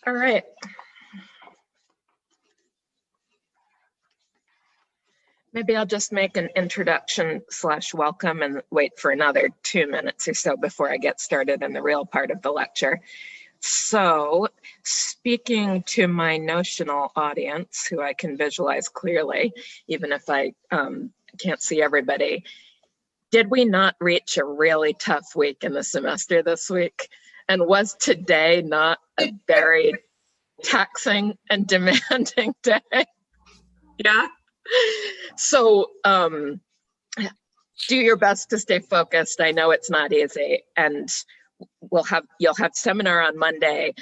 All right. Maybe I'll just make an introduction / welcome and wait for another 2 minutes or so before I get started in the real part of the lecture. So, speaking to my notional audience, who I can visualize clearly, even if I can't see everybody, did we not reach a really tough week in the semester this week? And was today not a very taxing and demanding day? Yeah. So do your best to stay focused. I know it's not easy, and you'll have seminar on Monday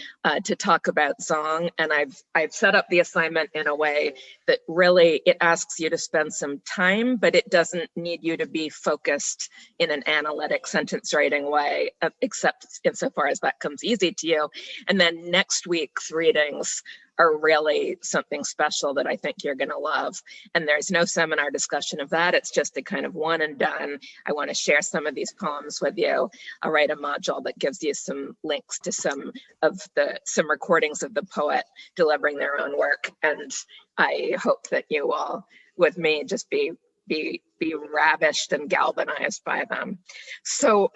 to talk about ZONG, and I've set up the assignment in a way that really it asks you to spend some time, but it doesn't need you to be focused in an analytic sentence writing way, except insofar as that comes easy to you. And then next week's readings are really something special that I think you're going to love. And there's no seminar discussion of that. It's just a kind of one and done. I want to share some of these poems with you. I'll write a module that gives you some links to some recordings of the poet delivering their own work. And I hope that you all, with me, just be ravished and galvanized by them. So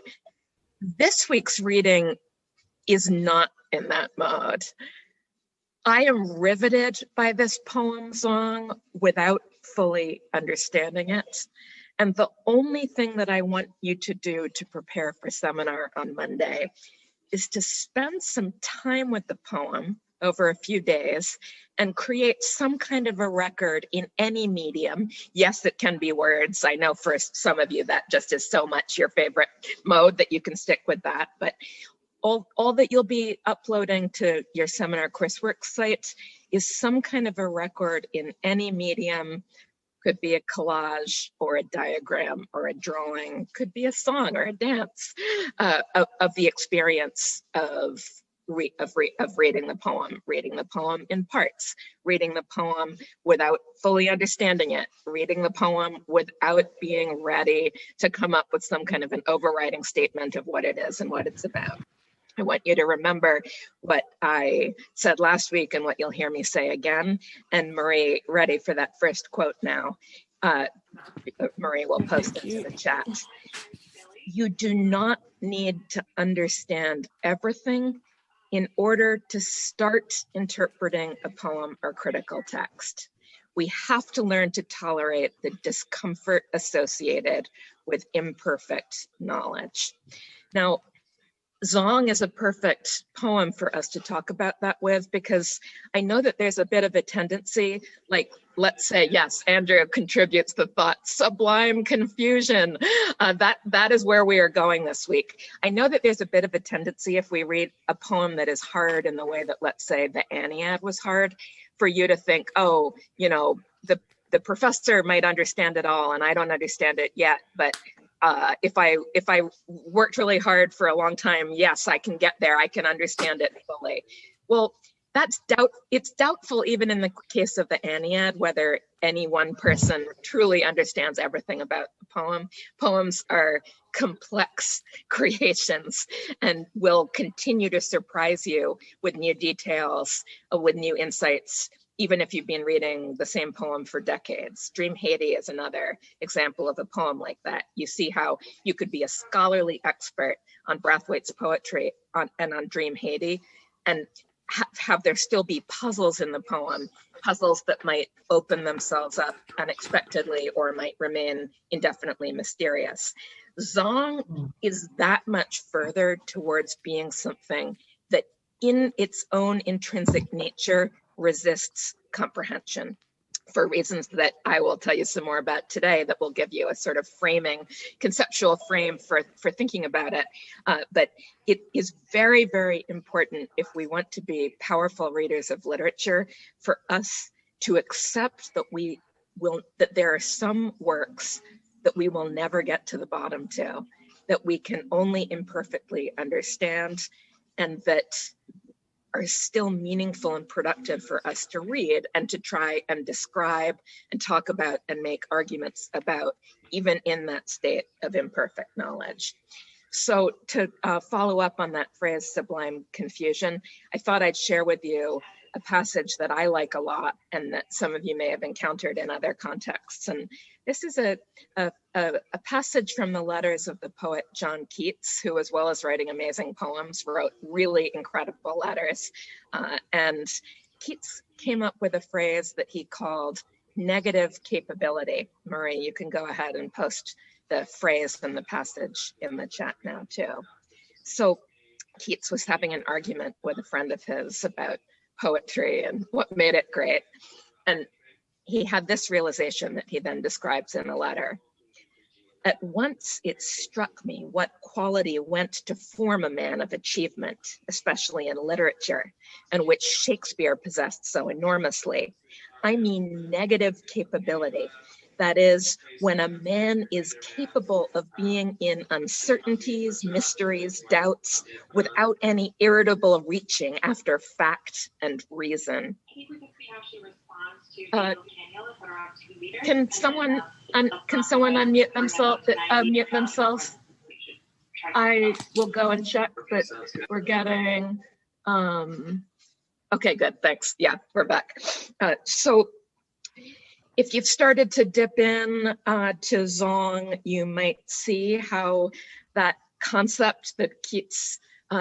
this week's reading is not in that mode. I am riveted by this poem, ZONG, without fully understanding it. And the only thing that I want you to do to prepare for seminar on Monday is to spend some time with the poem over a few days and create some kind of a record in any medium. Yes, it can be words. I know for some of you that just is so much your favorite mode that you can stick with that. But all that you'll be uploading to your seminar coursework site is some kind of a record in any medium. Could be a collage or a diagram or a drawing, could be a song or a dance of the experience of reading the poem in parts, reading the poem without fully understanding it, reading the poem without being ready to come up with some kind of an overriding statement of what it is and what it's about. I want you to remember what I said last week and what you'll hear me say again. And Marie, ready for that first quote now. Marie will post it to the chat. You do not need to understand everything in order to start interpreting a poem or critical text. We have to learn to tolerate the discomfort associated with imperfect knowledge. Now, ZONG is a perfect poem for us to talk about that with, because I know that there's a bit of a tendency, like, let's say, yes, Andrew contributes the thought, sublime confusion. That is where we are going this week. I know that there's a bit of a tendency, if we read a poem that is hard in the way that, let's say, the Aeneid was hard, for you to think, oh, you know, the professor might understand it all and I don't understand it yet, but if I worked really hard for a long time, yes, I can get there. I can understand it fully. Well, it's doubtful even in the case of the Aeneid whether any one person truly understands everything about the poem. Poems are complex creations and will continue to surprise you with new details, with new insights, even if you've been reading the same poem for decades. Dream Haiti is another example of a poem like that. You see how you could be a scholarly expert on Brathwaite's poetry and on Dream Haiti, and have there still be puzzles in the poem, puzzles that might open themselves up unexpectedly or might remain indefinitely mysterious. ZONG is that much further towards being something that in its own intrinsic nature resists comprehension, for reasons that I will tell you some more about today that will give you a sort of framing, conceptual frame for thinking about it. But it is very, very important, if we want to be powerful readers of literature, for us to accept that there are some works that we will never get to the bottom to, that we can only imperfectly understand, and that are still meaningful and productive for us to read and to try and describe and talk about and make arguments about, even in that state of imperfect knowledge. So to follow up on that phrase, sublime confusion, I thought I'd share with you a passage that I like a lot and that some of you may have encountered in other contexts. And this is a passage from the letters of the poet John Keats, who, as well as writing amazing poems, wrote really incredible letters. And Keats came up with a phrase that he called negative capability. Marie, you can go ahead and post the phrase and the passage in the chat now too. So Keats was having an argument with a friend of his about poetry and what made it great. And he had this realization that he then describes in a letter. At once it struck me what quality went to form a man of achievement, especially in literature, and which Shakespeare possessed so enormously. I mean negative capability. That is, when a man is capable of being in uncertainties, mysteries, doubts, without any irritable reaching after fact and reason. Can someone unmute themselves? I will go and check, but we're getting. Okay, good. Thanks. Yeah, we're back. So if you've started to dip in to ZONG, you might see how that concept that Keats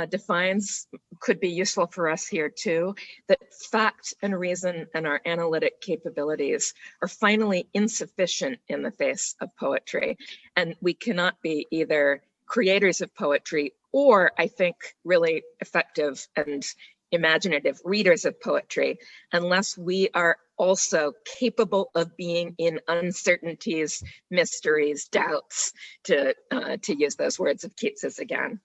defines could be useful for us here too, that fact and reason and our analytic capabilities are finally insufficient in the face of poetry. And we cannot be either creators of poetry or, I think, really effective and imaginative readers of poetry unless we are also capable of being in uncertainties, mysteries, doubts, to use those words of Keats's again.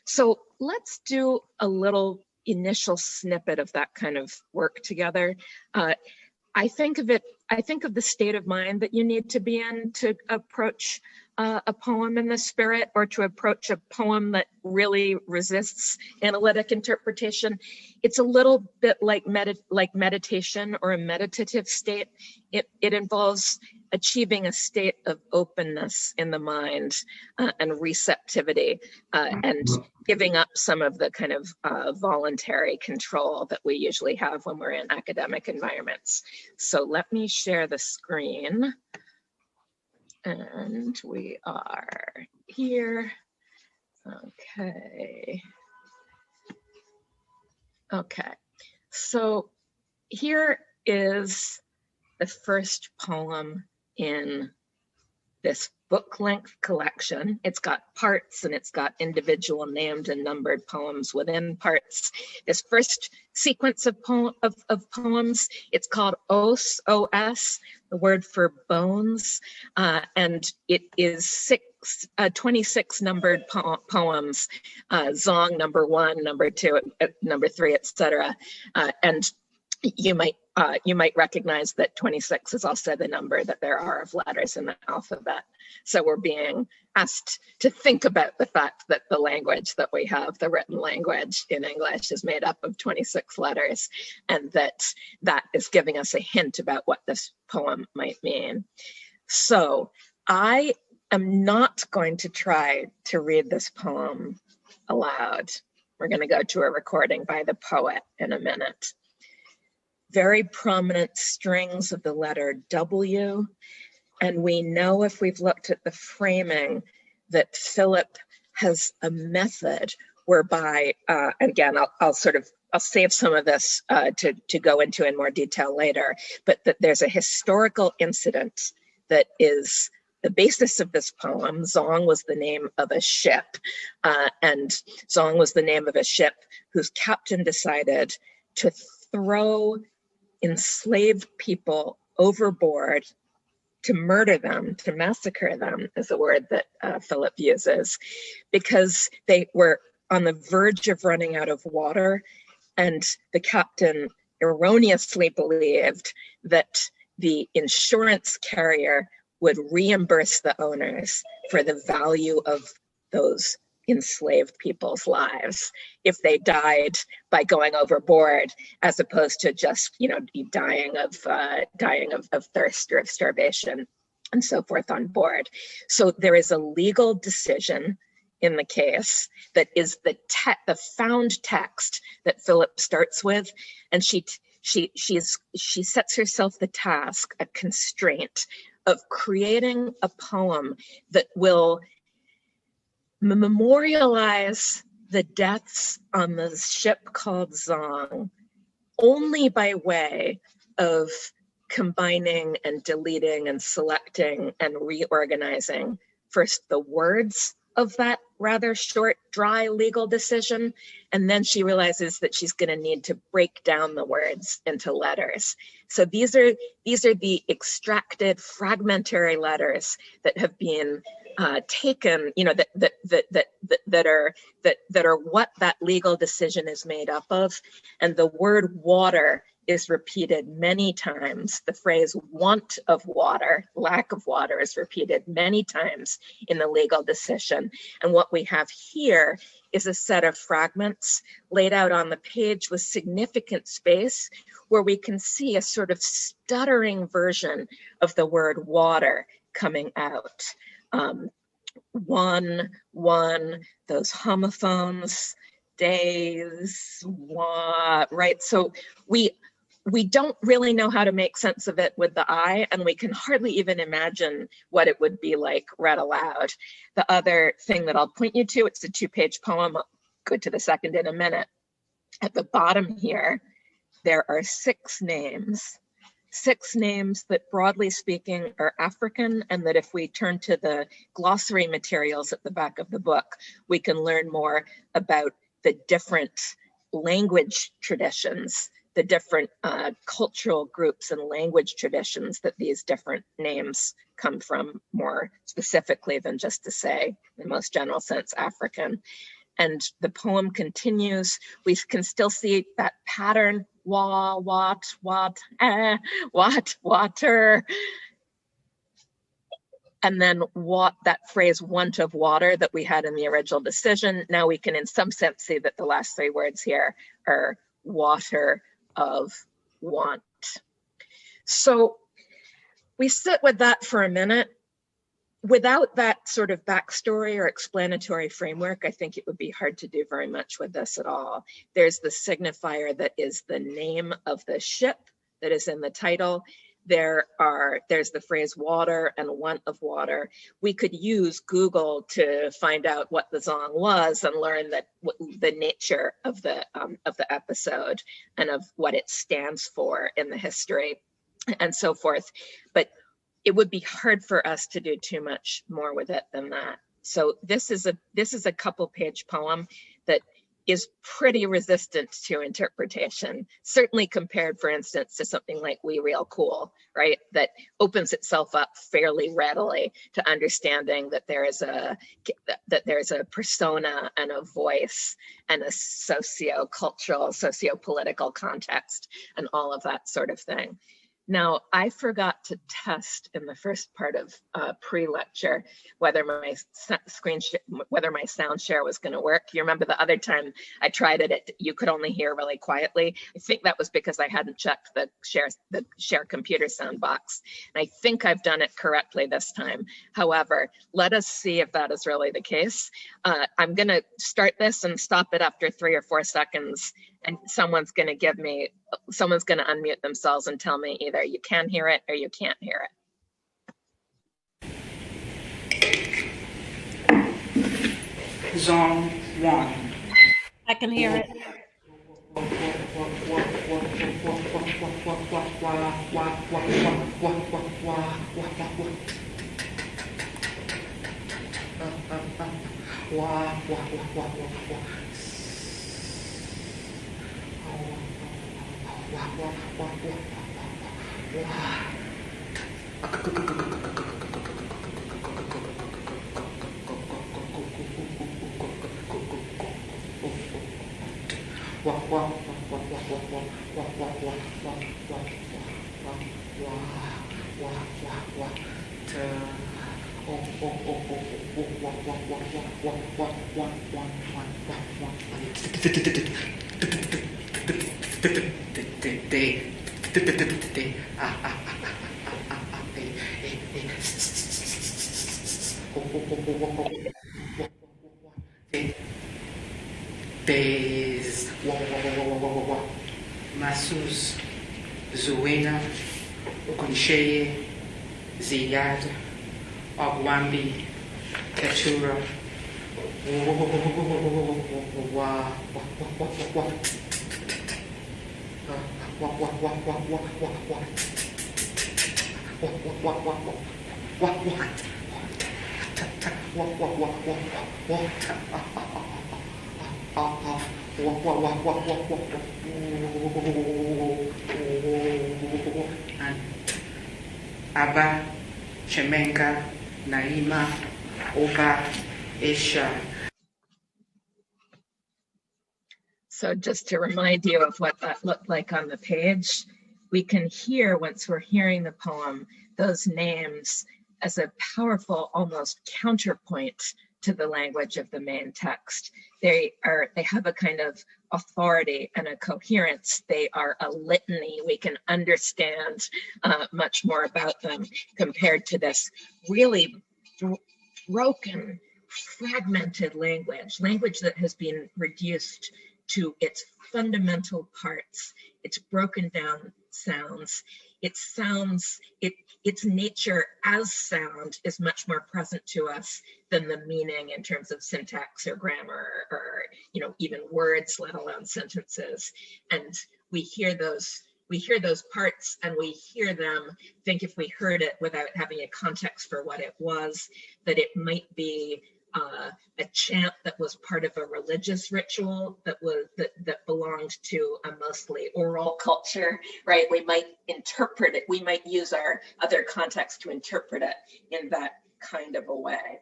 So let's do a little initial snippet of that kind of work together. I think of the state of mind that you need to be in to approach a poem in this spirit, or to approach a poem that really resists analytic interpretation. It's a little bit like meditation or a meditative state. It involves achieving a state of openness in the mind and receptivity, and giving up some of the kind of voluntary control that we usually have when we're in academic environments. So let me share the screen. And we are here. Okay, so here is the first poem in this book-length collection. It's got parts and it's got individual named and numbered poems within parts. This first sequence of poems, it's called Os, O-S, the word for bones, and it is 26 numbered poems, ZONG number 1, number 2, number 3, etc. And you might recognize that 26 is also the number that there are of letters in the alphabet. So we're being asked to think about the fact that the language that we have, the written language in English, is made up of 26 letters, and that is giving us a hint about what this poem might mean. So I am not going to try to read this poem aloud. We're going to go to a recording by the poet in a minute. Very prominent strings of the letter W. And we know, if we've looked at the framing, that Philip has a method whereby, again, I'll save some of this to go into in more detail later, but that there's a historical incident that is the basis of this poem. ZONG was the name of a ship, and ZONG was the name of a ship whose captain decided to throw enslaved people overboard, to murder them, to massacre them, is a word that Philip uses, because they were on the verge of running out of water, and the captain erroneously believed that the insurance carrier would reimburse the owners for the value of those enslaved people's lives if they died by going overboard, as opposed to just, dying of thirst or of starvation and so forth on board. So there is a legal decision in the case that is the found text that Philip starts with, and she sets herself the task, a constraint of creating a poem that will memorialize the deaths on the ship called ZONG only by way of combining and deleting and selecting and reorganizing first the words of that rather short, dry legal decision, and then she realizes that she's going to need to break down the words into letters. So these are the extracted fragmentary letters that have been taken, you know, that are what that legal decision is made up of, and the word water is repeated many times. The phrase want of water, lack of water, is repeated many times in the legal decision. And what we have here is a set of fragments laid out on the page with significant space where we can see a sort of stuttering version of the word water coming out. One, those homophones, days, what, right? So we don't really know how to make sense of it with the eye, and we can hardly even imagine what it would be like read aloud. The other thing that I'll point you to, it's a 2-page poem. I'll go to the second in a minute. At the bottom here, there are 6 names that broadly speaking are African, and that if we turn to the glossary materials at the back of the book, we can learn more about the different language traditions, the different cultural groups and language traditions that these different names come from, more specifically than just to say, in the most general sense, African. And the poem continues. We can still see that pattern, what, water. And then what, that phrase want of water that we had in the original decision. Now we can in some sense see that the last 3 words here are water of want. So we sit with that for a minute. Without that sort of backstory or explanatory framework, I think it would be hard to do very much with this at all. There's the signifier that is the name of the ship that is in the title. There's the phrase water and want of water. We could use Google to find out what the ZONG was and learn that the nature of the episode and of what it stands for in the history and so forth. But it would be hard for us to do too much more with it than that. So this is a 2-page poem that is pretty resistant to interpretation, certainly compared, for instance, to something like We Real Cool, right? That opens itself up fairly readily to understanding that there's a persona and a voice and a socio-cultural, socio-political context and all of that sort of thing. Now, I forgot to test in the first part of pre-lecture whether my sound share was going to work. You remember the other time I tried it, you could only hear really quietly. I think that was because I hadn't checked the share computer sound box. And I think I've done it correctly this time. However, let us see if that is really the case. I'm going to start this and stop it after 3 or 4 seconds. And someone's going to unmute themselves and tell me either you can hear it or you can't hear it. ZONG 1. I can hear it. Bez wa Masus Zuena Ukunsheye Ziyad Ogwambi Ketura Abba, Shemenka, Naima, Oba, Isha. So just to remind you of what that looked like on the page, we can hear, once we're hearing the poem, those names as a powerful, almost counterpoint to the language of the main text. They have a kind of authority and a coherence. They are a litany. We can understand much more about them compared to this really broken, fragmented language that has been reduced to its fundamental parts, its broken down sounds. Its nature as sound is much more present to us than the meaning in terms of syntax or grammar or, even words, let alone sentences. And we hear those parts and we hear them, think if we heard it without having a context for what it was, that it might be a chant that was part of a religious ritual that belonged to a mostly oral culture, right? We might interpret it. We might use our other context to interpret it in that kind of a way.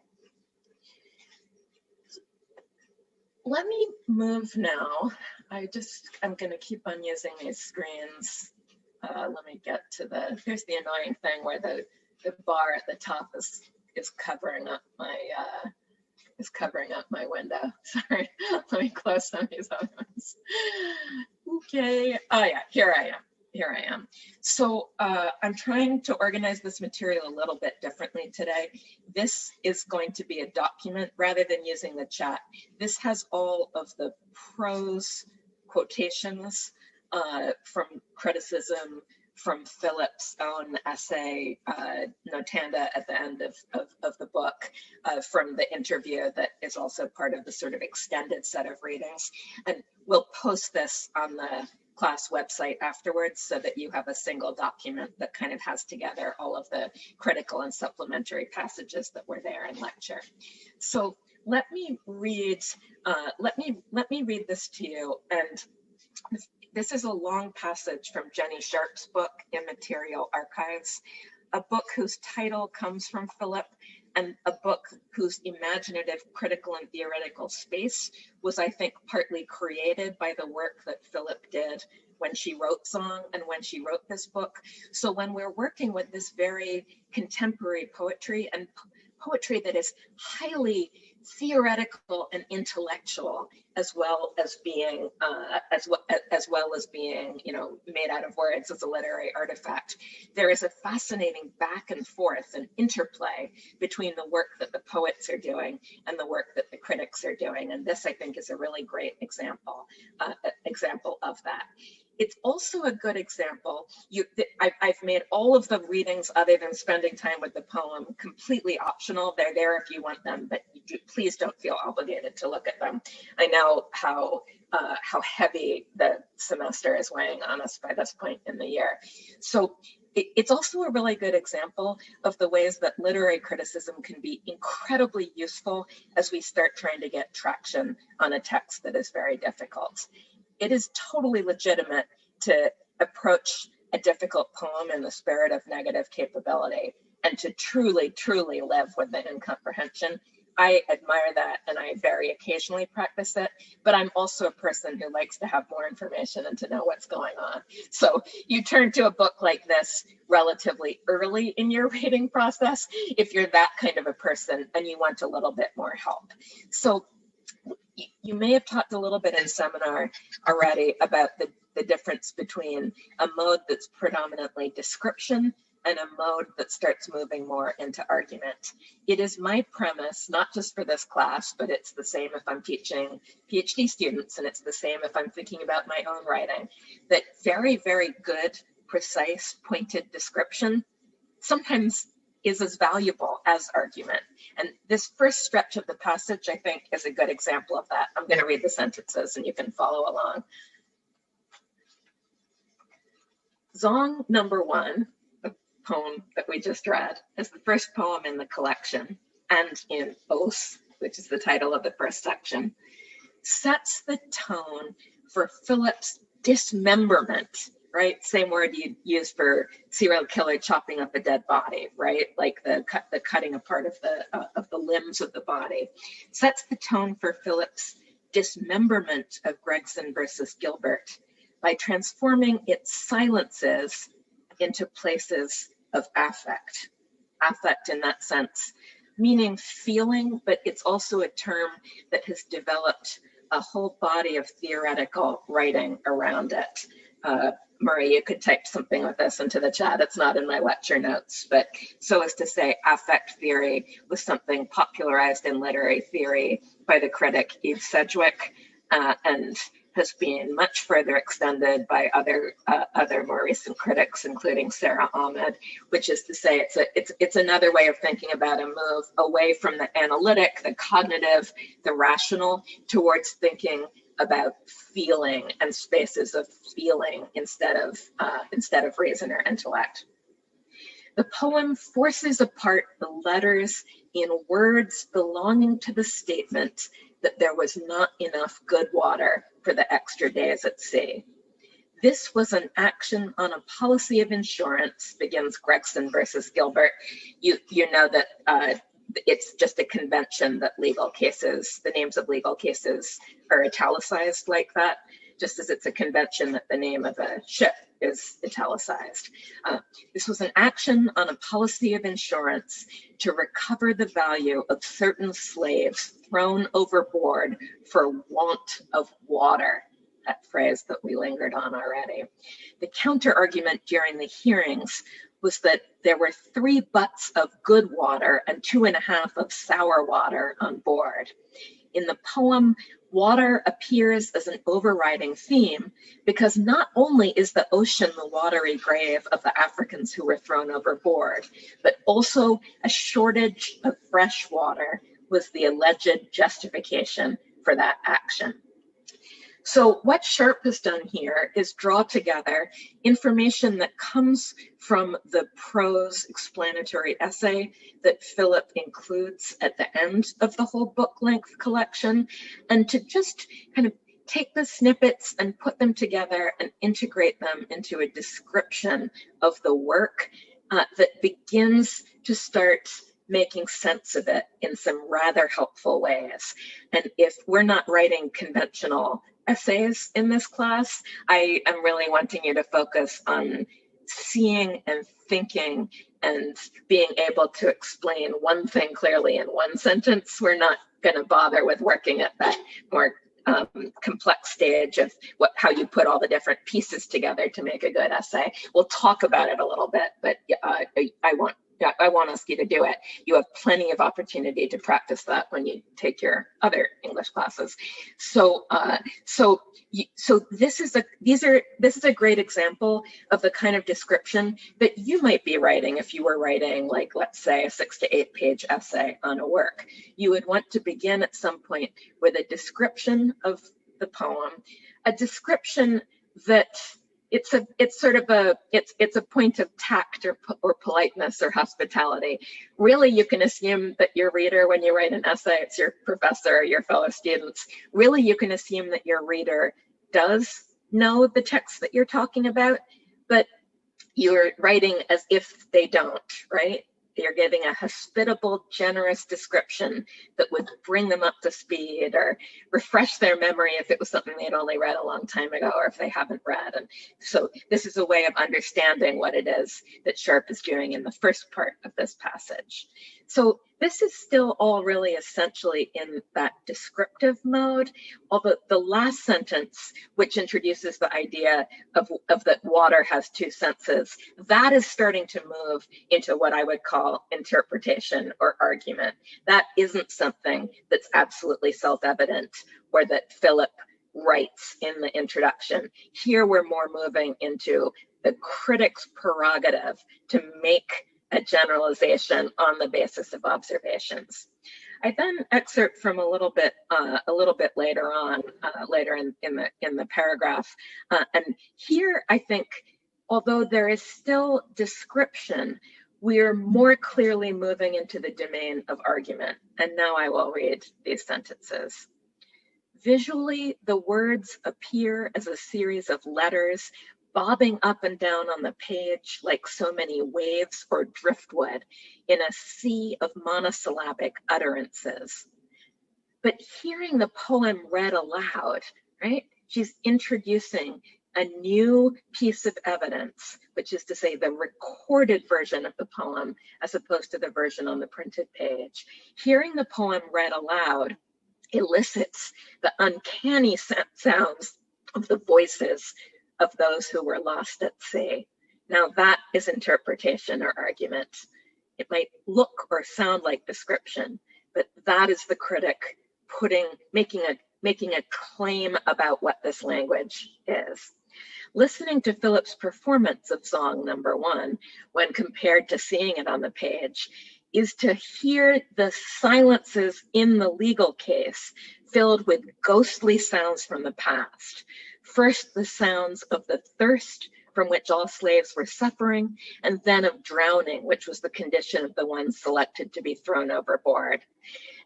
Let me move now. I'm going to keep on using these screens. Let me get to here's the annoying thing where the bar at the top is covering up my window. Sorry, let me close some of these other ones. Okay, oh yeah, here I am. So I'm trying to organize this material a little bit differently today. This is going to be a document rather than using the chat. This has all of the prose quotations from criticism, from Philip's own essay, Notanda, at the end of the book, from the interview that is also part of the sort of extended set of readings. And we'll post this on the class website afterwards so that you have a single document that kind of has together all of the critical and supplementary passages that were there in lecture. So let me read this to you. And this is a long passage from Jenny Sharp's book, Immaterial Archives, a book whose title comes from Philip, and a book whose imaginative, critical, and theoretical space was, I think, partly created by the work that Philip did when she wrote ZONG and when she wrote this book. So when we're working with this very contemporary poetry, and poetry that is highly theoretical and intellectual, as well as being made out of words as a literary artifact, there is a fascinating back and forth and interplay between the work that the poets are doing and the work that the critics are doing. And this, I think, is a really great example of that. It's also a good example. I've made all of the readings other than spending time with the poem completely optional. They're there if you want them, but please don't feel obligated to look at them. I know how heavy the semester is weighing on us by this point in the year. So it's also a really good example of the ways that literary criticism can be incredibly useful as we start trying to get traction on a text that is very difficult. It is totally legitimate to approach a difficult poem in the spirit of negative capability and to truly, truly live with the incomprehension. I admire that, and I very occasionally practice it, but I'm also a person who likes to have more information and to know what's going on. So you turn to a book like this relatively early in your reading process if you're that kind of a person and you want a little bit more help. So you may have talked a little bit in seminar already about the difference between a mode that's predominantly description and a mode that starts moving more into argument. It is my premise, not just for this class, but it's the same if I'm teaching PhD students, and it's the same if I'm thinking about my own writing, that very, very good, precise, pointed description sometimes is as valuable as argument. And this first stretch of the passage, I think, is a good example of that. I'm going to read the sentences and you can follow along. ZONG number 1, the poem that we just read, is the first poem in the collection, and in Os, which is the title of the first section, sets the tone for Philip's dismemberment, right? Same word you use for serial killer chopping up a dead body, right? Like the cutting apart of the limbs of the body. Sets the tone for Philip's dismemberment of Gregson versus Gilbert by transforming its silences into places of affect. Affect in that sense, meaning feeling, but it's also a term that has developed a whole body of theoretical writing around it. Murray, you could type something with this into the chat. It's not in my lecture notes, but so as to say affect theory was something popularized in literary theory by the critic Eve Sedgwick, and has been much further extended by other more recent critics, including Sarah Ahmed, which is to say it's another way of thinking about a move away from the analytic, the cognitive, the rational, towards thinking about feeling and spaces of feeling instead of reason or intellect. The poem forces apart the letters in words belonging to the statement that there was not enough good water for the extra days at sea. This was an action on a policy of insurance, begins Gregson versus Gilbert. You know that it's just a convention that legal cases, the names of legal cases are italicized like that, just as it's a convention that the name of a ship is italicized. This was an action on a policy of insurance to recover the value of certain slaves thrown overboard for want of water, that phrase that we lingered on already. The counter argument during the hearings was that there were 3 butts of good water and 2.5 of sour water on board. In the poem, water appears as an overriding theme because not only is the ocean the watery grave of the Africans who were thrown overboard, but also a shortage of fresh water was the alleged justification for that action. So what Sharp has done here is draw together information that comes from the prose explanatory essay that Philip includes at the end of the whole book-length collection, and to just kind of take the snippets and put them together and integrate them into a description of the work that begins to start making sense of it in some rather helpful ways. And if we're not writing conventional essays in this class, I am really wanting you to focus on seeing and thinking and being able to explain one thing clearly in one sentence. We're not going to bother with working at that more complex stage of how you put all the different pieces together to make a good essay. We'll talk about it a little bit, but I want us to do it. You have plenty of opportunity to practice that when you take your other English classes. So this is a great example of the kind of description that you might be writing if you were writing, like, let's say, a 6 to 8 page essay on a work. You would want to begin at some point with a description of the poem, a description that it's a point of tact or politeness or hospitality. Really, you can assume that your reader, when you write an essay, it's your professor or your fellow students. Really, you can assume that your reader does know the text that you're talking about, but you're writing as if they don't, right? You're giving a hospitable, generous description that would bring them up to speed or refresh their memory if it was something they'd only read a long time ago or if they haven't read. And so this is a way of understanding what it is that Sharp is doing in the first part of this passage. So this is still all really essentially in that descriptive mode, although the last sentence, which introduces the idea of that water has two senses, that is starting to move into what I would call interpretation or argument. That isn't something that's absolutely self-evident or that Philip writes in the introduction. Here we're more moving into the critic's prerogative to make a generalization on the basis of observations. I then excerpt from a little bit later on, later in the paragraph, and here I think, although there is still description, we're more clearly moving into the domain of argument. And now I will read these sentences. Visually, the words appear as a series of letters bobbing up and down on the page like so many waves or driftwood in a sea of monosyllabic utterances. But hearing the poem read aloud, right? She's introducing a new piece of evidence, which is to say the recorded version of the poem as opposed to the version on the printed page. Hearing the poem read aloud elicits the uncanny sounds of the voices of those who were lost at sea. Now that is interpretation or argument. It might look or sound like description, but that is the critic making a claim about what this language is. Listening to Philip's performance of Zong number 1, when compared to seeing it on the page, is to hear the silences in the legal case filled with ghostly sounds from the past. First, the sounds of the thirst from which all slaves were suffering, and then of drowning, which was the condition of the ones selected to be thrown overboard.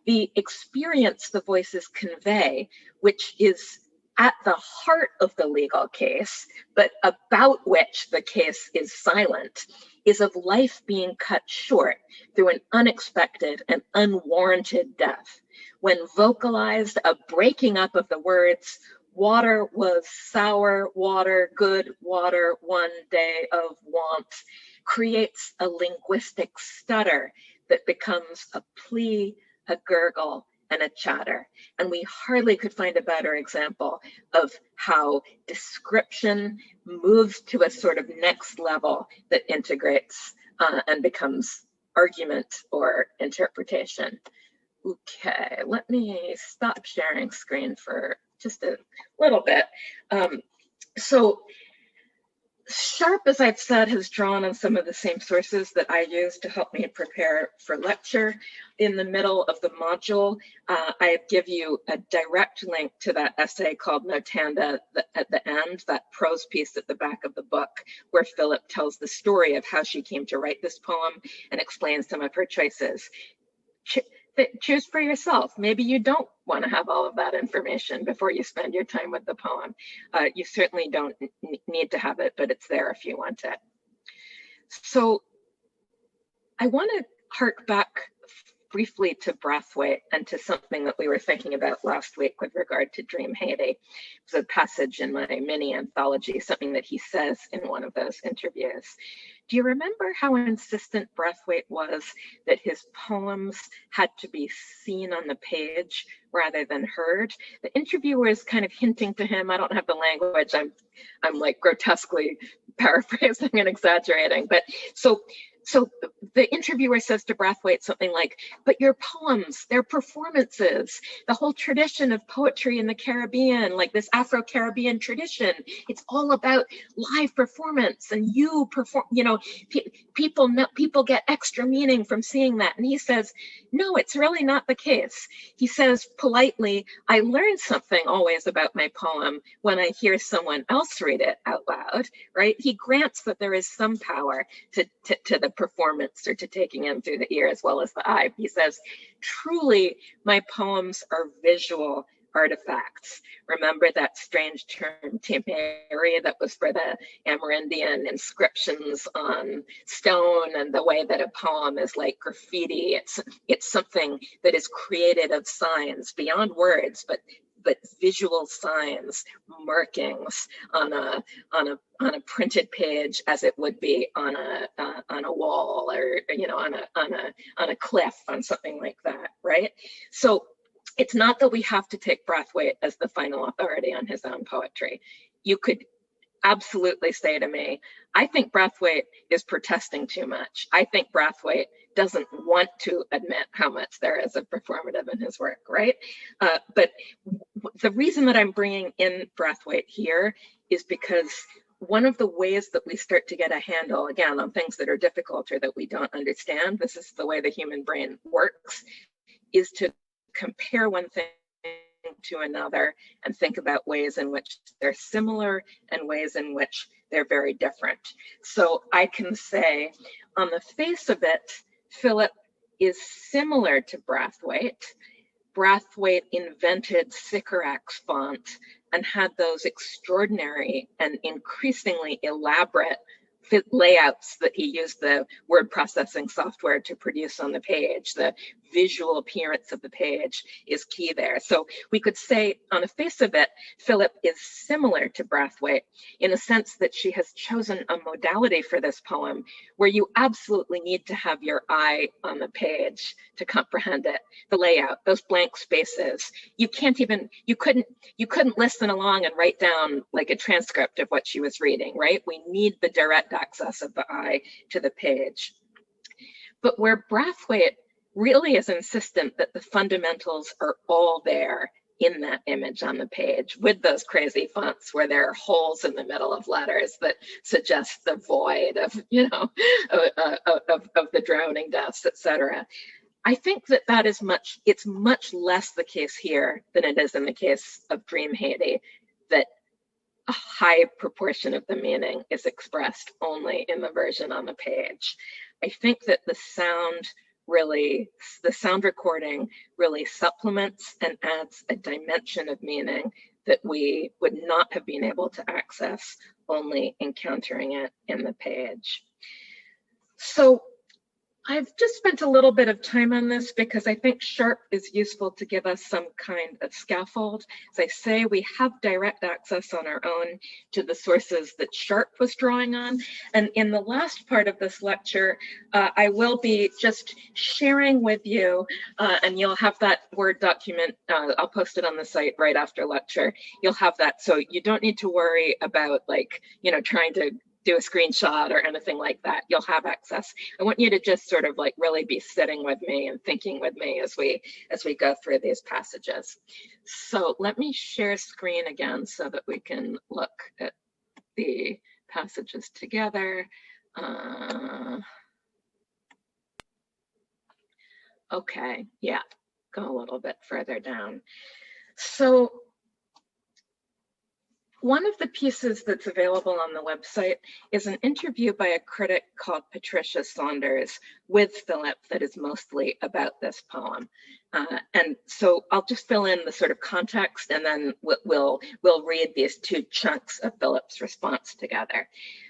The experience the voices convey, which is at the heart of the legal case, but about which the case is silent, is of life being cut short through an unexpected and unwarranted death. When vocalized, a breaking up of the words, water was sour water, good water, one day of want, creates a linguistic stutter that becomes a plea, a gurgle, and a chatter. And we hardly could find a better example of how description moves to a sort of next level that integrates and becomes argument or interpretation. Okay, let me stop sharing screen for just a little bit. So Sharp, as I've said, has drawn on some of the same sources that I use to help me prepare for lecture. In the middle of the module, I give you a direct link to that essay called Notanda at the end, that prose piece at the back of the book, where Philip tells the story of how she came to write this poem and explains some of her choices. Choose for yourself. Maybe you don't want to have all of that information before you spend your time with the poem. You certainly don't need to have it, but it's there if you want it. So I want to hark back briefly to Brathwaite and to something that we were thinking about last week with regard to Dream Haiti. It's a passage in my mini anthology, something that he says in one of those interviews. Do you remember how insistent Brathwaite was that his poems had to be seen on the page rather than heard? The interviewer is kind of hinting to him, I don't have the language, I'm like grotesquely paraphrasing and exaggerating, but so the interviewer says to Brathwaite something like, but your poems, they're performances, the whole tradition of poetry in the Caribbean, like this Afro-Caribbean tradition, it's all about live performance and you perform, you know, people get extra meaning from seeing that. And he says, no, it's really not the case. He says politely, I learn something always about my poem when I hear someone else read it out loud, right? He grants that there is some power to the performance or to taking him through the ear as well as the eye. He says, truly, my poems are visual artifacts. Remember that strange term, temperi, that was for the Amerindian inscriptions on stone and the way that a poem is like graffiti. It's something that is created of signs beyond words, but visual signs, markings on a printed page as it would be on a wall, or on a cliff, on something like that, right? So it's not that we have to take Brathwaite as the final authority on his own poetry. You could absolutely say to me, I think Brathwaite is protesting too much. I think Brathwaite doesn't want to admit how much there is of performative in his work, right? But the reason that I'm bringing in Brathwaite here is because one of the ways that we start to get a handle, again, on things that are difficult or that we don't understand, this is the way the human brain works, is to compare one thing to another and think about ways in which they're similar and ways in which they're very different. So I can say, on the face of it, Philip is similar to Brathwaite. Brathwaite invented Sycorax font and had those extraordinary and increasingly elaborate layouts that he used the word processing software to produce on the page. The visual appearance of the page is key there. So we could say, on the face of it, Philip is similar to Brathwaite in the sense that she has chosen a modality for this poem where you absolutely need to have your eye on the page to comprehend it. The layout, those blank spaces. You couldn't listen along and write down like a transcript of what she was reading, right? We need the direct access of the eye to the page. But where Brathwaite really is insistent that the fundamentals are all there in that image on the page, with those crazy fonts where there are holes in the middle of letters that suggest the void of, of the drowning deaths, etc. I think that it's much less the case here than it is in the case of Dream Haiti, that a high proportion of the meaning is expressed only in the version on the page. I think that the sound recording really supplements and adds a dimension of meaning that we would not have been able to access only encountering it in the page. So I've just spent a little bit of time on this because I think Sharp is useful to give us some kind of scaffold. As I say, we have direct access on our own to the sources that Sharp was drawing on. And in the last part of this lecture, I will be just sharing with you, and you'll have that Word document, I'll post it on the site right after lecture. You'll have that, so you don't need to worry about trying to do a screenshot or anything like that. You'll have access. I want you to just sort of really be sitting with me and thinking with me as we go through these passages. So let me share screen again so that we can look at the passages together. Okay, yeah, go a little bit further down. So one of the pieces that's available on the website is an interview by a critic called Patricia Saunders with Philip that is mostly about this poem. And so I'll just fill in the sort of context, and then we'll read these two chunks of Philip's response together.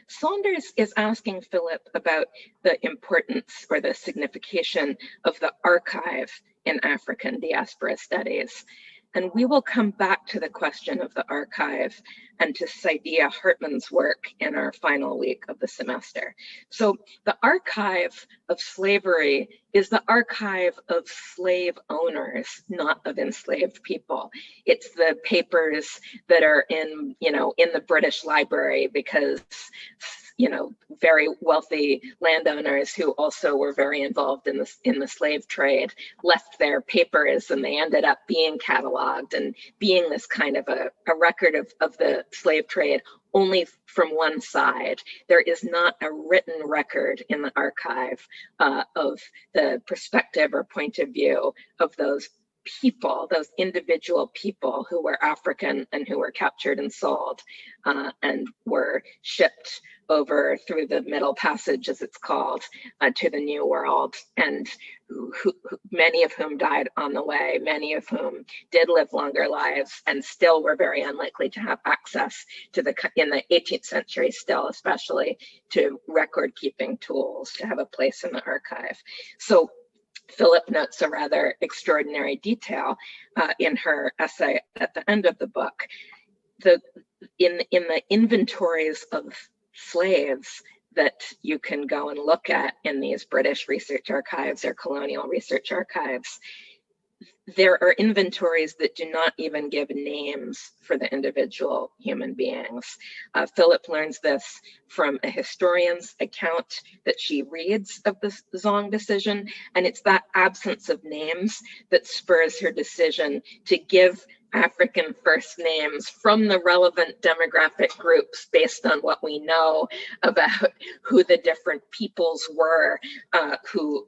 Saunders is asking Philip about the importance or the signification of the archive in African diaspora studies. And we will come back to the question of the archive and to Saidiya Hartman's work in our final week of the semester. So the archive of slavery is the archive of slave owners, not of enslaved people. It's the papers that are in the British Library because very wealthy landowners who also were very involved in the slave trade left their papers, and they ended up being cataloged and being this kind of a record of the slave trade only from one side. There is not a written record in the archive of the perspective or point of view of those people, those individual people who were African and who were captured and sold and were shipped over through the Middle Passage, as it's called, to the New World, and many of whom died on the way, many of whom did live longer lives and still were very unlikely to have access to in the 18th century still, especially to record keeping tools, to have a place in the archive. So Philip notes a rather extraordinary detail in her essay at the end of the book. In the inventories of slaves that you can go and look at in these British research archives or colonial research archives, there are inventories that do not even give names for the individual human beings. Philip learns this from a historian's account that she reads of the ZONG decision, and it's that absence of names that spurs her decision to give African first names from the relevant demographic groups based on what we know about who the different peoples were who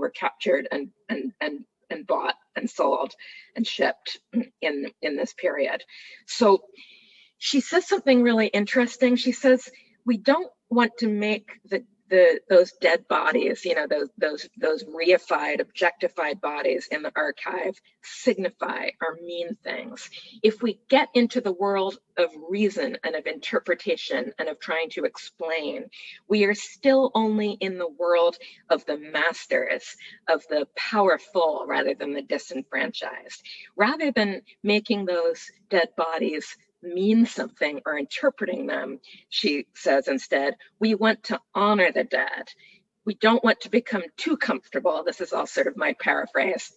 were captured and bought and sold and shipped in this period. So she says something really interesting. She says we don't want to make those dead bodies, you know, those reified, objectified bodies in the archive signify or mean things. If we get into the world of reason and of interpretation and of trying to explain, we are still only in the world of the masters, of the powerful rather than the disenfranchised. Rather than making those dead bodies mean something or interpreting them, she says instead, we want to honor the dead. We don't want to become too comfortable. This is all sort of my paraphrase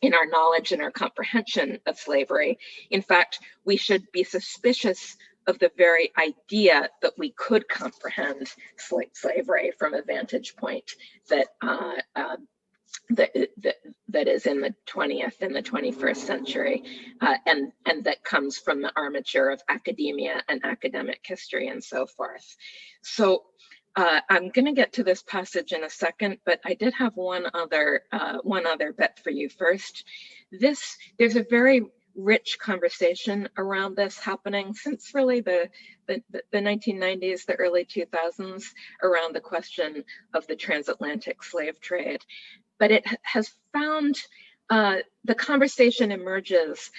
in our knowledge and our comprehension of slavery. In fact, we should be suspicious of the very idea that we could comprehend slavery from a vantage point that that is in the 20th and the 21st century, and that comes from the armature of academia and academic history and so forth. So I'm going to get to this passage in a second, but I did have one other bit for you first. There's a very rich conversation around this happening since really the 1990s, the early 2000s, around the question of the transatlantic slave trade. But it has found, the conversation emerges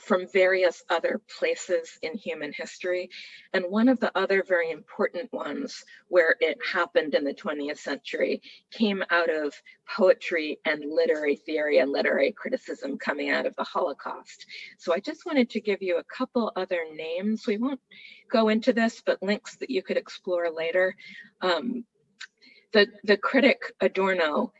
from various other places in human history. And one of the other very important ones where it happened in the 20th century came out of poetry and literary theory and literary criticism coming out of the Holocaust. So I just wanted to give you a couple other names. We won't go into this, but links that you could explore later. The critic Adorno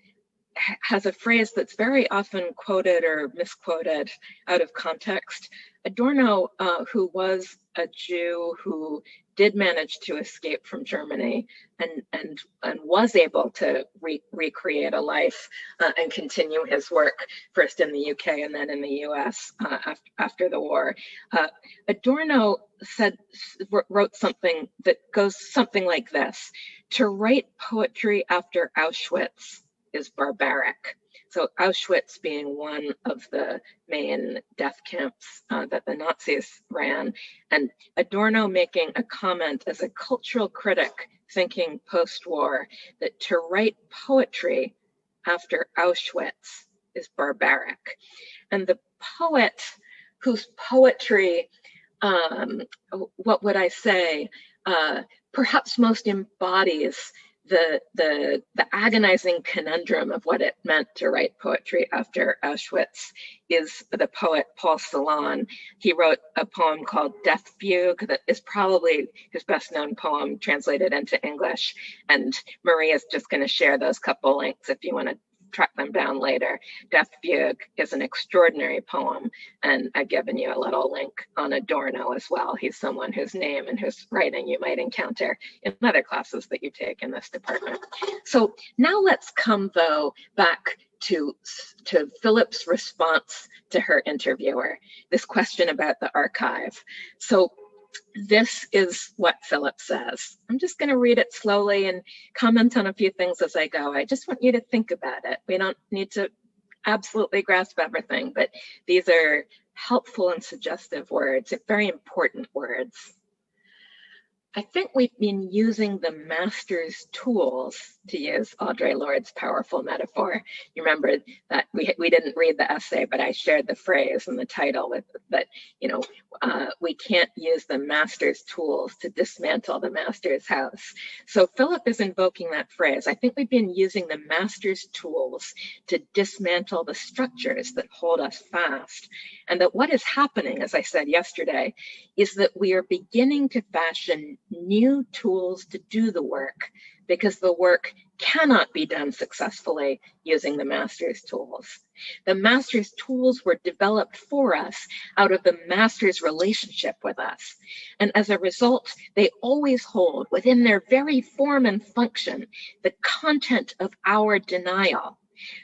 has a phrase that's very often quoted or misquoted out of context. Adorno, who was a Jew who did manage to escape from Germany and was able to recreate a life and continue his work, first in the UK and then in the US after the war. Adorno wrote something that goes something like this: to write poetry after Auschwitz is barbaric. So Auschwitz being one of the main death camps that the Nazis ran, and Adorno making a comment as a cultural critic thinking post-war that to write poetry after Auschwitz is barbaric. And the poet whose poetry, what would I say, perhaps most embodies the agonizing conundrum of what it meant to write poetry after Auschwitz is the poet Paul Celan. He wrote a poem called Death Fugue that is probably his best known poem translated into English. And Maria is just going to share those couple links if you want to track them down later. Death Fugue is an extraordinary poem, and I've given you a little link on Adorno as well. He's someone whose name and whose writing you might encounter in other classes that you take in this department. So now let's come though back to Philip's response to her interviewer, this question about the archive. So this is what Philip says. I'm just going to read it slowly and comment on a few things as I go. I just want you to think about it. We don't need to absolutely grasp everything, but these are helpful and suggestive words, very important words. I think we've been using the master's tools, to use Audre Lorde's powerful metaphor. You remember that we didn't read the essay, but I shared the phrase and the title with that, we can't use the master's tools to dismantle the master's house. So Philip is invoking that phrase. I think we've been using the master's tools to dismantle the structures that hold us fast. And that what is happening, as I said yesterday, is that we are beginning to fashion new tools to do the work, because the work cannot be done successfully using the master's tools. The master's tools were developed for us out of the master's relationship with us. And as a result, they always hold within their very form and function the content of our denial.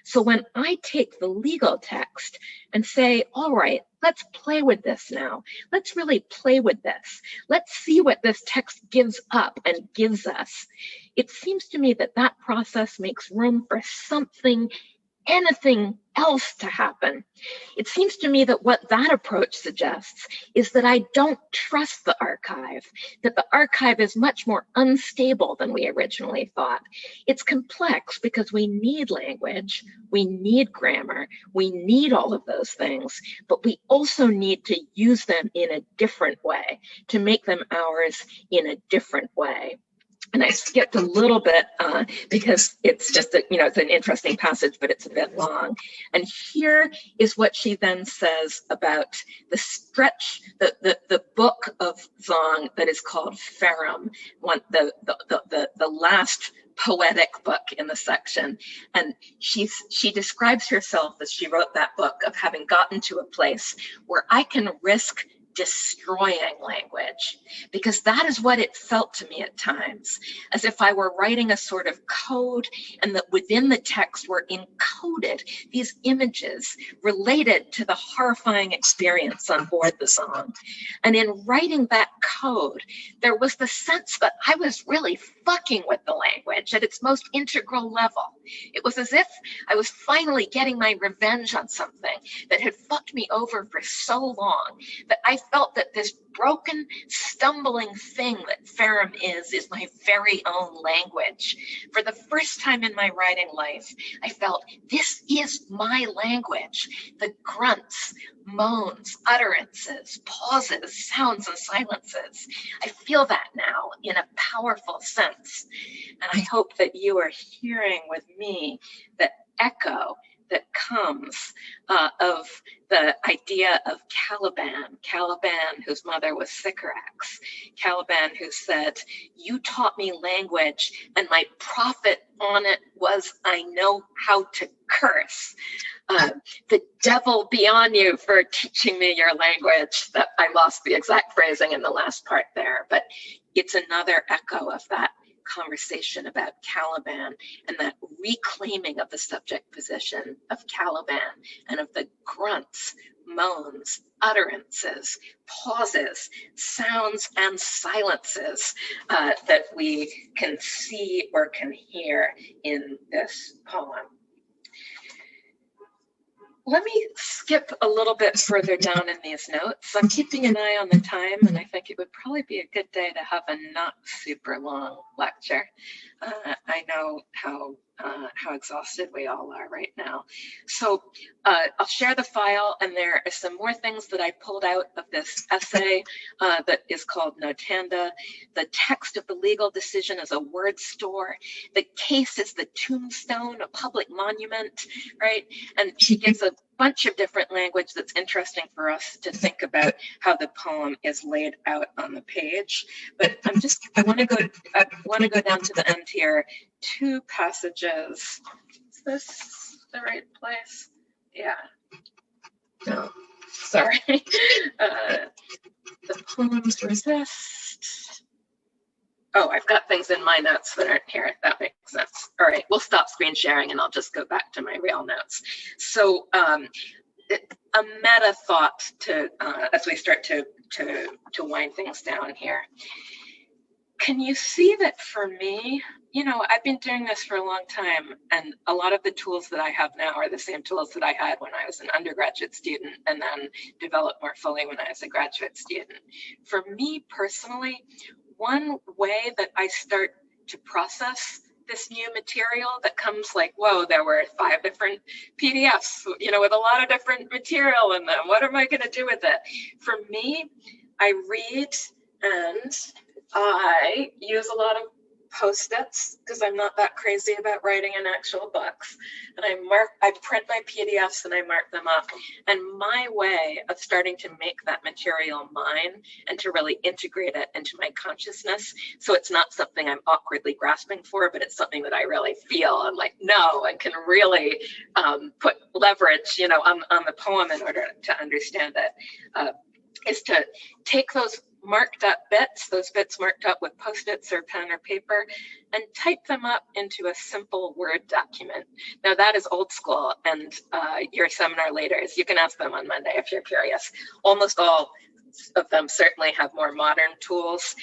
So when I take the legal text and say, all right, let's play with this now. Let's really play with this. Let's see what this text gives up and gives us. It seems to me that that process makes room for something, anything else to happen. It seems to me that what that approach suggests is that I don't trust the archive, that the archive is much more unstable than we originally thought. It's complex because we need language, we need grammar, we need all of those things, but we also need to use them in a different way, to make them ours in a different way. And I skipped a little bit because it's just, it's an interesting passage, but it's a bit long. And here is what she then says about the stretch, the book of ZONG that is called Ferrum, the last poetic book in the section. And she describes herself, as she wrote that book, of having gotten to a place where I can risk destroying language, because that is what it felt to me at times, as if I were writing a sort of code, and that within the text were encoded these images related to the horrifying experience on board the ZONG. And in writing that code, there was the sense that I was really fucking with the language at its most integral level. It was as if I was finally getting my revenge on something that had fucked me over for so long, that I felt that this broken, stumbling thing that Ferrum is my very own language. For the first time in my writing life, I felt this is my language. The grunts, moans, utterances, pauses, sounds, and silences. I feel that now in a powerful sense. And I hope that you are hearing with me the echo that comes of the idea of Caliban, whose mother was Sycorax, Caliban, who said, "You taught me language, and my profit on it was I know how to curse. The devil be on you for teaching me your language." That I lost the exact phrasing in the last part there, but it's another echo of that conversation about Caliban and that reclaiming of the subject position of Caliban and of the grunts, moans, utterances, pauses, sounds, and silences that we can see or can hear in this poem. Let me skip a little bit further down in these notes. I'm keeping an eye on the time, and I think it would probably be a good day to have a not super long lecture. I know how exhausted we all are right now. So I'll share the file, and there are some more things that I pulled out of this essay that is called Notanda. The text of the legal decision is a word store. The case is the tombstone, a public monument, right? And she gives a bunch of different language that's interesting for us to think about how the poem is laid out on the page. But I want to go down to the end here. 2 passages. Is this the right place? Yeah. No, sorry. The poems resist. Oh, I've got things in my notes that aren't here. That makes sense. All right, we'll stop screen sharing and I'll just go back to my real notes. So a meta thought to as we start to wind things down here. Can you see that for me, I've been doing this for a long time, and a lot of the tools that I have now are the same tools that I had when I was an undergraduate student and then developed more fully when I was a graduate student. For me personally, one way that I start to process this new material that comes like, whoa, there were 5 different PDFs, you know, with a lot of different material in them. What am I going to do with it? For me, I read and I use a lot of Post-its because I'm not that crazy about writing in actual books. And I print my PDFs and I mark them up. And my way of starting to make that material mine and to really integrate it into my consciousness, so it's not something I'm awkwardly grasping for, but it's something that I really feel and like know and can really put leverage, you know, on the poem in order to understand it, is to take those marked up bits, those bits marked up with Post-its or pen or paper, and type them up into a simple Word document. Now that is old school, and your seminar leaders, you can ask them on Monday if you're curious. Almost all of them certainly have more modern tools.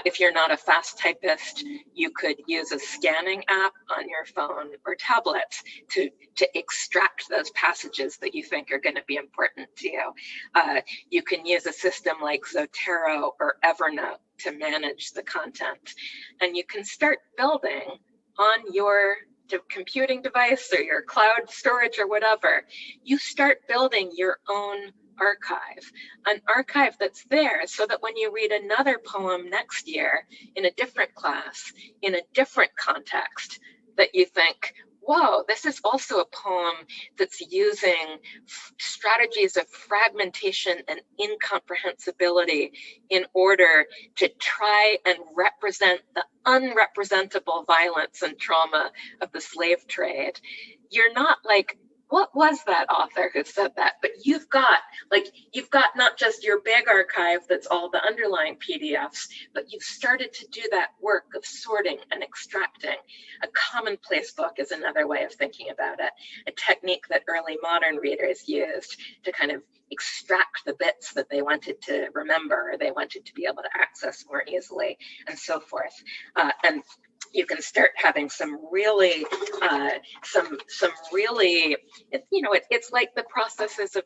If you're not a fast typist, you could use a scanning app on your phone or tablet to extract those passages that you think are going to be important to you. You can use a system like Zotero or Evernote to manage the content. And you can start building on your computing device or your cloud storage or whatever. You start building your own archive, an archive that's there so that when you read another poem next year in a different class, in a different context, that you think, whoa, this is also a poem that's using strategies of fragmentation and incomprehensibility in order to try and represent the unrepresentable violence and trauma of the slave trade. You're not like, what was that author who said that? But you've got not just your big archive that's all the underlying PDFs, but you've started to do that work of sorting and extracting. A commonplace book is another way of thinking about it, a technique that early modern readers used to kind of extract the bits that they wanted to remember or they wanted to be able to access more easily, and so forth. And you can start having some really, it's like the processes of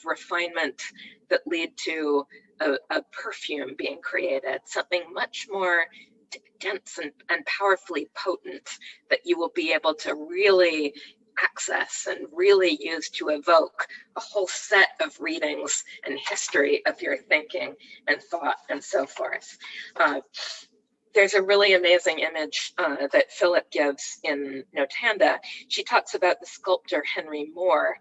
refinement that lead to a perfume being created, something much more dense and powerfully potent that you will be able to really access and really use to evoke a whole set of readings and history of your thinking and thought and so forth. There's a really amazing image that Philip gives in Notanda. She talks about the sculptor Henry Moore,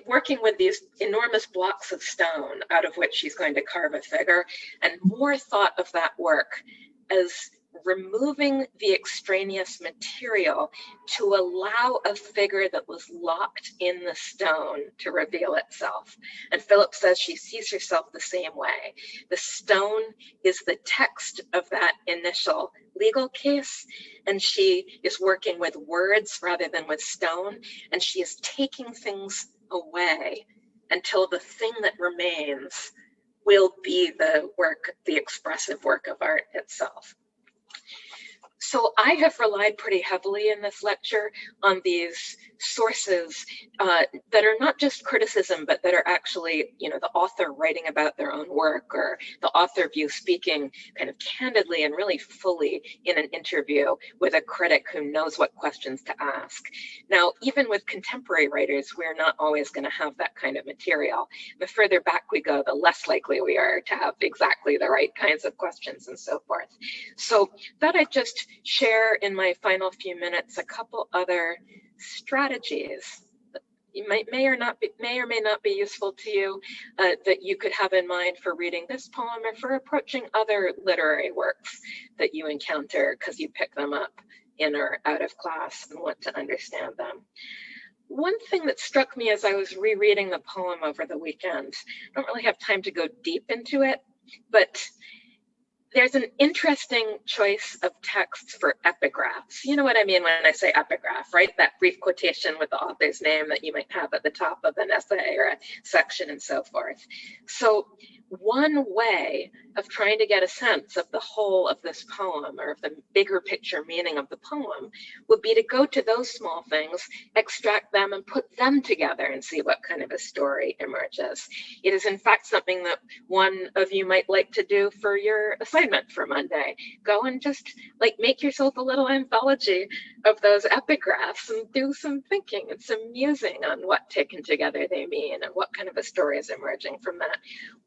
working with these enormous blocks of stone out of which she's going to carve a figure. And Moore thought of that work as removing the extraneous material to allow a figure that was locked in the stone to reveal itself. And Philip says she sees herself the same way. The stone is the text of that initial legal case, and she is working with words rather than with stone, and she is taking things away until the thing that remains will be the work, the expressive work of art itself. So I have relied pretty heavily in this lecture on these sources that are not just criticism, but that are actually, the author writing about their own work, or the author view speaking kind of candidly and really fully in an interview with a critic who knows what questions to ask. Now, even with contemporary writers, we're not always going to have that kind of material. The further back we go, the less likely we are to have exactly the right kinds of questions and so forth. So that I just share in my final few minutes a couple other strategies that you may or may not be useful to you, that you could have in mind for reading this poem or for approaching other literary works that you encounter because you pick them up in or out of class and want to understand them. One thing that struck me as I was rereading the poem over the weekend, I don't really have time to go deep into it, but there's an interesting choice of texts for epigraphs. You know what I mean when I say epigraph, right? That brief quotation with the author's name that you might have at the top of an essay or a section and so forth. So one way of trying to get a sense of the whole of this poem or of the bigger picture meaning of the poem would be to go to those small things, extract them and put them together and see what kind of a story emerges. It is in fact something that one of you might like to do for your assignment for Monday. Go and just like make yourself a little anthology of those epigraphs and do some thinking and some musing on what taken together they mean and what kind of a story is emerging from that.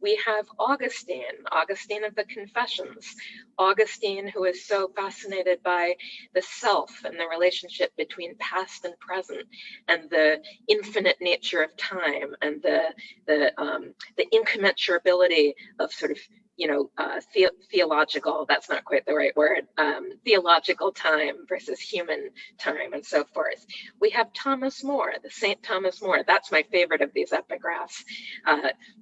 We have Augustine of the Confessions, Augustine who is so fascinated by the self and the relationship between past and present and the infinite nature of time and the incommensurability of sort of, you know, theological, that's not quite the right word, theological time versus human time and so forth. We have Thomas More, the Saint Thomas More. That's my favorite of these epigraphs.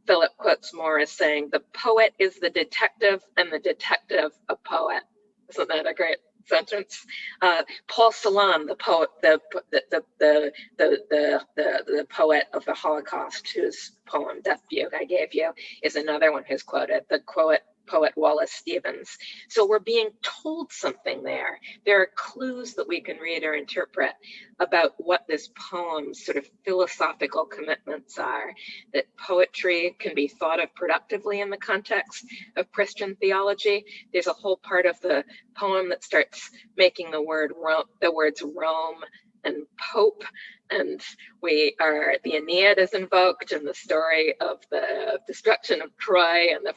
Philip quotes More as saying, "The poet is the detective and the detective a poet." Isn't that a great sentence? Paul Celan, the poet, the poet of the Holocaust, whose poem Death Fugue I gave you, is another one who's quoted. The poet Wallace Stevens. So we're being told something there. There are clues that we can read or interpret about what this poem's sort of philosophical commitments are, that poetry can be thought of productively in the context of Christian theology. There's a whole part of the poem that starts making the words Rome and Pope, and the Aeneid is invoked and the story of the destruction of Troy and the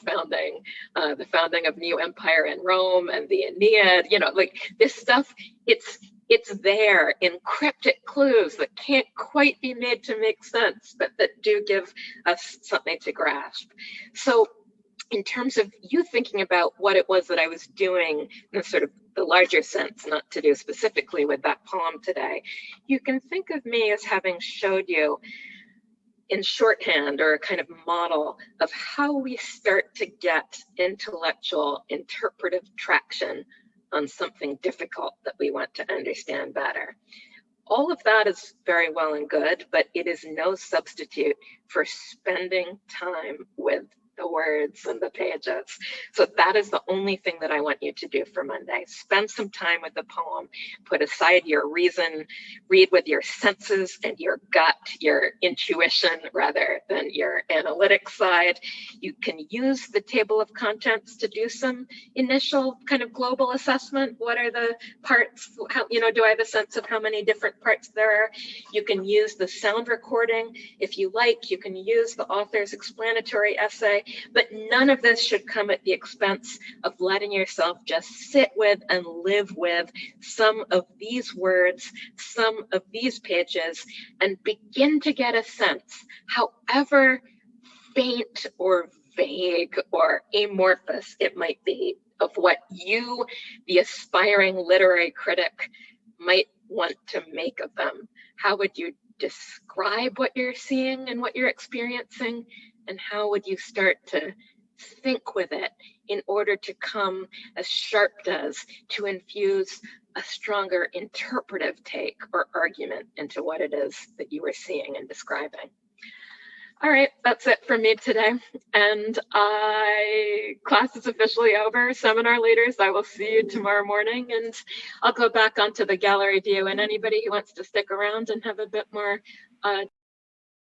founding of new empire in Rome and the Aeneid, you know, like this stuff, it's there in cryptic clues that can't quite be made to make sense, but that do give us something to grasp. So in terms of you thinking about what it was that I was doing in sort of the larger sense, not to do specifically with that poem today, you can think of me as having showed you in shorthand or a kind of model of how we start to get intellectual interpretive traction on something difficult that we want to understand better. All of that is very well and good, but it is no substitute for spending time with the words and the pages. So that is the only thing that I want you to do for Monday. Spend some time with the poem, put aside your reason, read with your senses and your gut, your intuition rather than your analytic side. You can use the table of contents to do some initial kind of global assessment. What are the parts? How, you know, do I have a sense of how many different parts there are? You can use the sound recording if you like. You can use the author's explanatory essay. But none of this should come at the expense of letting yourself just sit with and live with some of these words, some of these pages, and begin to get a sense, however faint or vague or amorphous it might be, of what you, the aspiring literary critic, might want to make of them. How would you describe what you're seeing and what you're experiencing? And how would you start to think with it in order to come, as Sharp does, to infuse a stronger interpretive take or argument into what it is that you were seeing and describing? All right, that's it for me today. And class is officially over. Seminar leaders, I will see you tomorrow morning, and I'll go back onto the gallery view, and anybody who wants to stick around and have a bit more